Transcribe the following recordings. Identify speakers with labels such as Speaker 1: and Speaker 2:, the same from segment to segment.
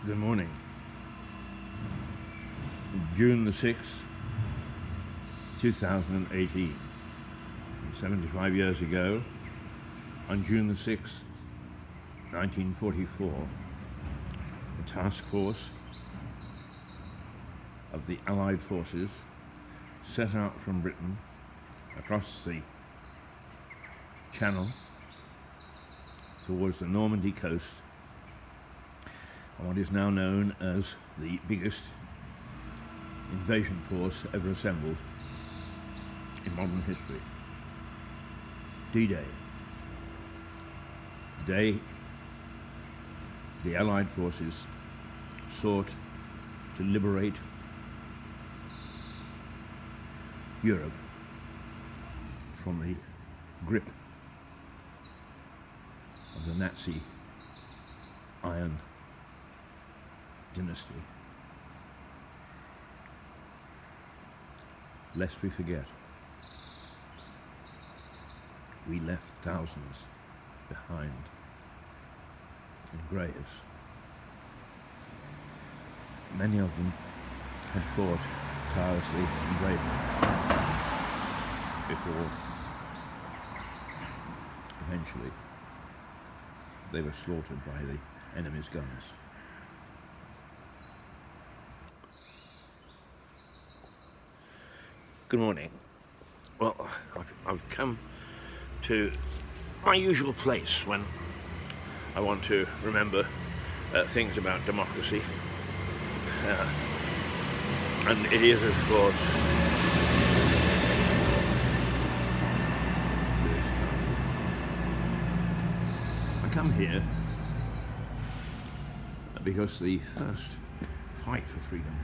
Speaker 1: Good morning. June the 6th, 2018. 75 years ago, on June the 6th, 1944, a task force of the Allied forces set out from Britain across the Channel towards the Normandy coast on what is now known as the biggest invasion force ever assembled in modern history. D-Day. The day the Allied forces sought to liberate Europe from the grip of the Nazi Iron Dynasty. Lest we forget, we left thousands behind in graves. Many of them had fought tirelessly and bravely before eventually they were slaughtered by the enemy's guns. Good morning. Well, I've come to my usual place when I want to remember things about democracy. And it is, of course, I come here because the first fight for freedom,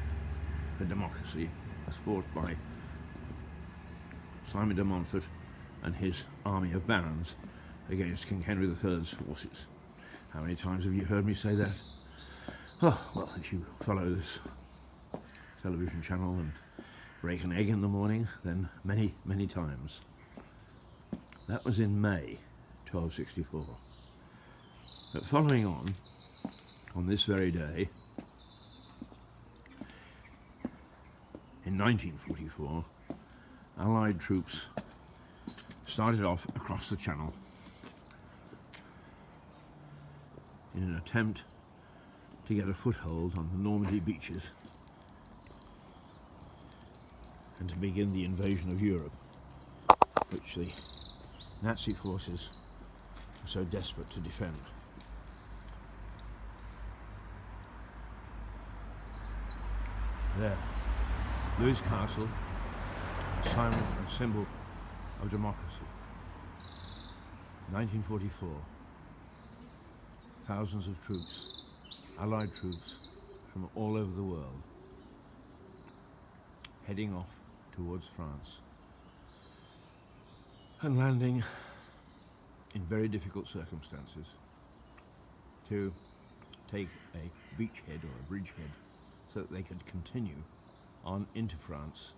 Speaker 1: for democracy, was fought by Simon de Montfort and his army of barons against King Henry III's forces. How many times have you heard me say that? Oh, well, if you follow this television channel and break an egg in the morning, then many, many times. That was in May 1264. But following on this very day, in 1944, Allied troops started off across the Channel in an attempt to get a foothold on the Normandy beaches and to begin the invasion of Europe, which the Nazi forces were so desperate to defend. There, Lewes Castle, silent and symbol of democracy. 1944. Thousands of troops, Allied troops from all over the world, heading off towards France and landing in very difficult circumstances to take a beachhead or a bridgehead so that they could continue on into France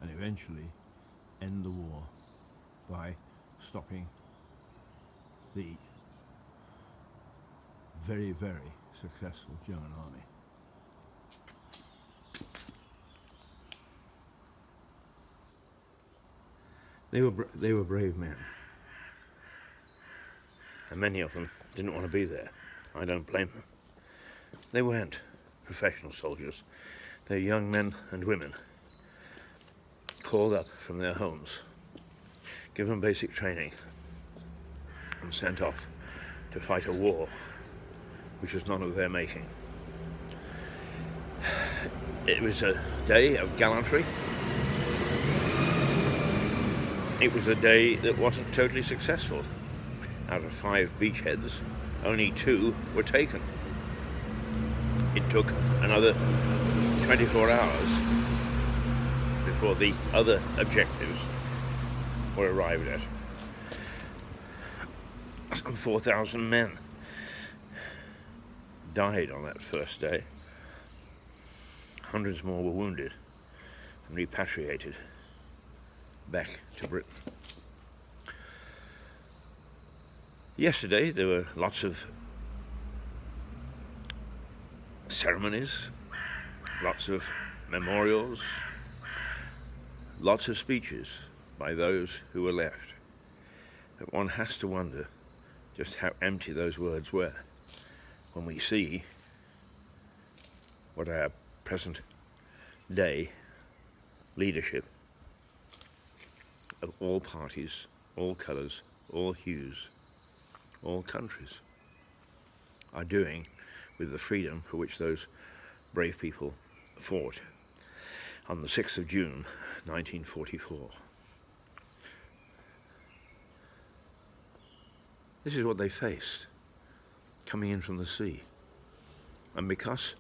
Speaker 1: and eventually end the war by stopping the very, very successful German army. They were brave men, and many of them didn't want to be there. I don't blame them. They weren't professional soldiers. They're young men and women called up from their homes, given basic training, and sent off to fight a war which was none of their making. It was a day of gallantry. It was a day that wasn't totally successful. Out of 5 beachheads, only 2 were taken. It took another 24 hours before the other objectives were arrived at. Some 4,000 men died on that first day. Hundreds more were wounded and repatriated back to Britain. Yesterday there were lots of ceremonies, lots of memorials, lots of speeches by those who were left. But one has to wonder just how empty those words were when we see what our present day leadership of all parties, all colours, all hues, all countries are doing with the freedom for which those brave people fought on the 6th of June 1944. This is what they faced coming in from the sea. And because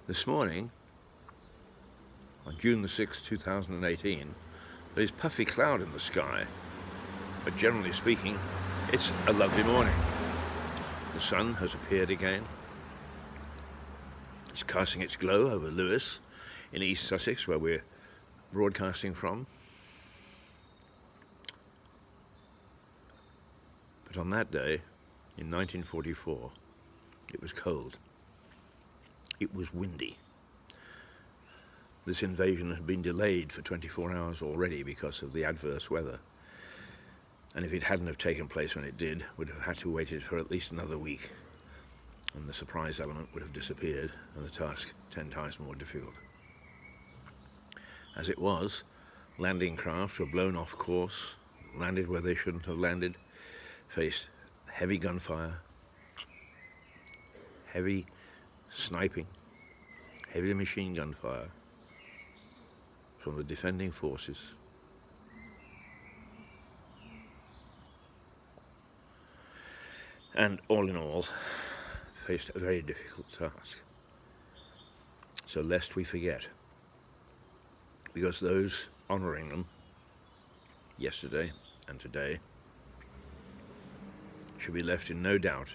Speaker 1: this morning, on June the 6th, 2018, there's puffy cloud in the sky, but generally speaking, it's a lovely morning. The sun has appeared again. It's casting its glow over Lewes in East Sussex, where we're broadcasting from. But on that day, in 1944, it was cold. It was windy. This invasion had been delayed for 24 hours already because of the adverse weather. And if it hadn't have taken place when it did, would have had to wait it for at least another week. And the surprise element would have disappeared, and the task 10 times more difficult. As it was, landing craft were blown off course, landed where they shouldn't have landed, faced heavy gunfire, heavy sniping, heavy machine gun fire from the defending forces. And all in all, faced a very difficult task. So lest we forget, because those honouring them yesterday and today should be left in no doubt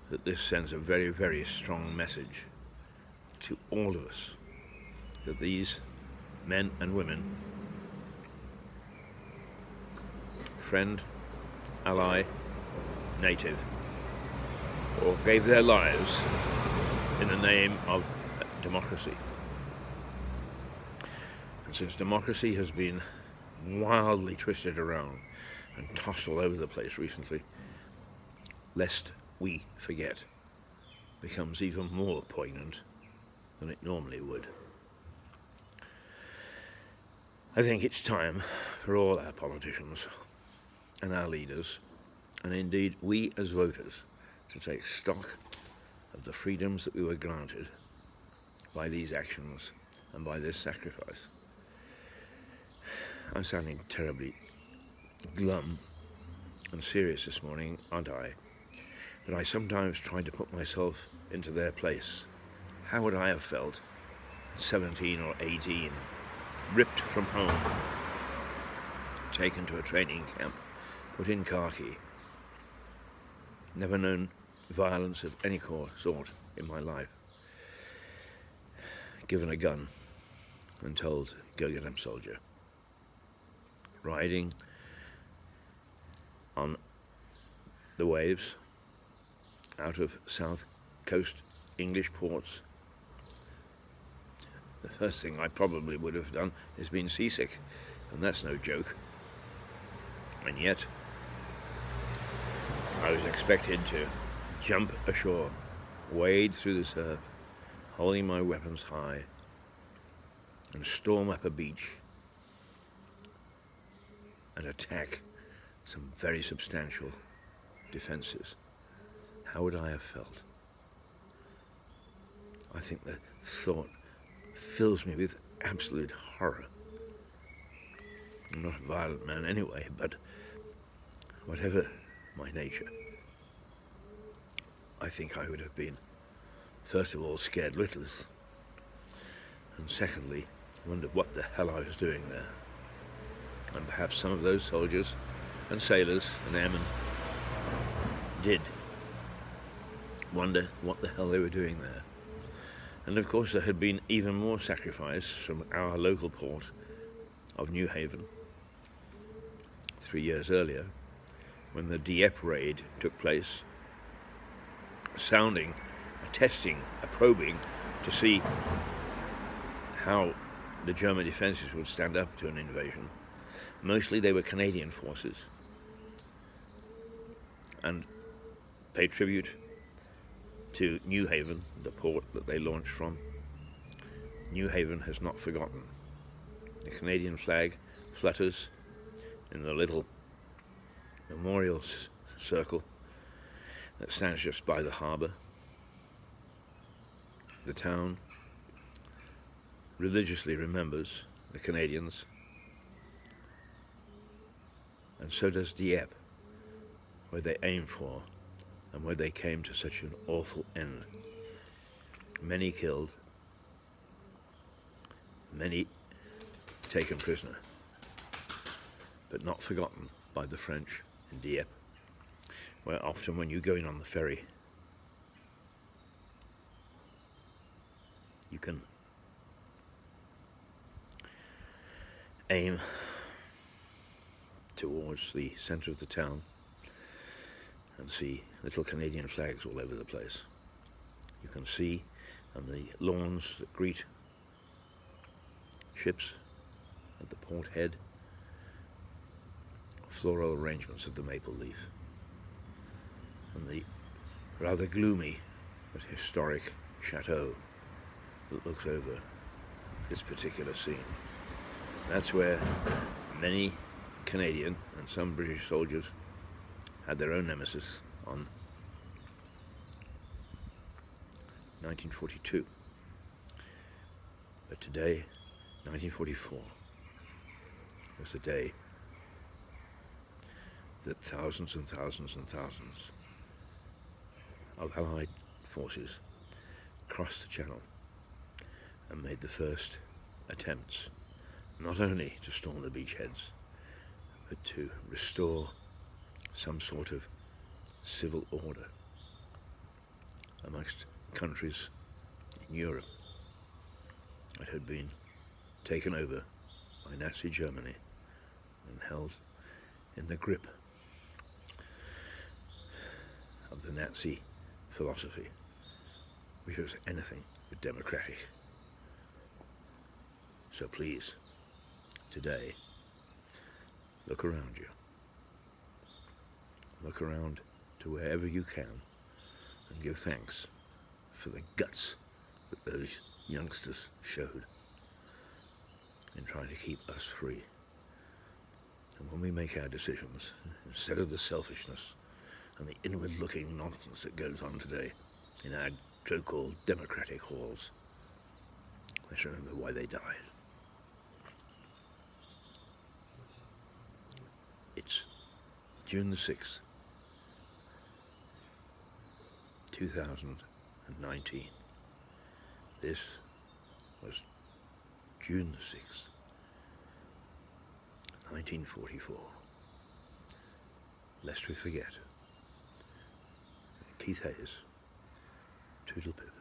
Speaker 1: that this sends a very, very strong message to all of us that these men and women, friend, ally, native, or gave their lives in the name of democracy. And since democracy has been wildly twisted around and tossed all over the place recently, lest we forget becomes even more poignant than it normally would. I think it's time for all our politicians and our leaders, and indeed we as voters, to take stock of the freedoms that we were granted by these actions and by this sacrifice. I'm sounding terribly glum and serious this morning, aren't I? But I sometimes try to put myself into their place. How would I have felt at 17 or 18, ripped from home, taken to a training camp, put in khaki, never known violence of any sort in my life, given a gun and told, go get him, soldier. Riding on the waves out of south coast English ports. The first thing I probably would have done is been seasick, and that's no joke. And yet, I was expected to jump ashore, wade through the surf, holding my weapons high, and storm up a beach and attack some very substantial defences. How would I have felt? I think the thought fills me with absolute horror. I'm not a violent man anyway, but whatever my nature, I think I would have been, first of all, scared witless, and secondly, wondered what the hell I was doing there. And perhaps some of those soldiers and sailors and airmen did wonder what the hell they were doing there. And of course there had been even more sacrifice from our local port of Newhaven 3 years earlier, when the Dieppe raid took place, sounding a testing, a probing, to see how the German defences would stand up to an invasion. Mostly they were Canadian forces, and paid tribute to New Haven, the port that they launched from. New Haven has not forgotten. The Canadian flag flutters in the little memorial circle that stands just by the harbour. The town religiously remembers the Canadians, and so does Dieppe, where they aimed for and where they came to such an awful end. Many killed, many taken prisoner, but not forgotten by the French in Dieppe, where often when you go in on the ferry, you can aim towards the centre of the town and see little Canadian flags all over the place. You can see on the lawns that greet ships at the port head floral arrangements of the maple leaf, and the rather gloomy but historic chateau that looks over this particular scene. That's where many Canadian and some British soldiers had their own nemesis on 1942. But today, 1944, was the day that thousands and thousands and thousands of Allied forces crossed the Channel and made the first attempts not only to storm the beachheads, but to restore some sort of civil order amongst countries in Europe that had been taken over by Nazi Germany and held in the grip of the Nazi philosophy, which was anything but democratic. So please, today, look around you. Look around to wherever you can and give thanks for the guts that those youngsters showed in trying to keep us free. And when we make our decisions, instead of the selfishness and the inward-looking nonsense that goes on today in our so-called democratic halls, let's remember why they died. It's June the 6th, 2019. This was June the 6th, 1944. Lest we forget. Keith Hayes, Toodle Pip.